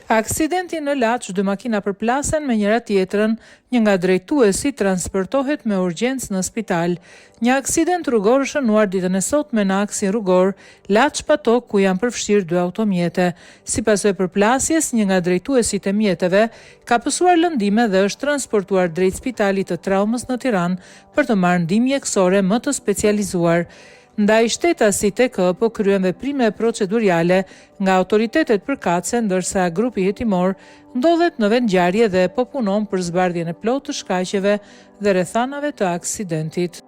Aksidenti në Laç, dy makina përplasen me njëra tjetrën, një nga drejtuesi transportohet me urgjencë në spital. Një aksident rrugor shënuar ditën e sotme në aksin rrugor Laç-Patok, ku janë përfshirë dy automjete. Sipas përplasjes, një nga drejtuesit e mjeteve ka pësuar lëndime dhe është transportuar drejt Spitalit të Traumës në Tiranë për të marrë ndihmë mjekësore më të specializuar. Ndaj shtetasit TK po kryen veprime procedurale nga autoritetet përkatëse, ndërsa grupi hetimor ndodhet në vendngjarje dhe po punon për zbardhjen e plotë të shkaqeve dhe rrethanave të aksidentit.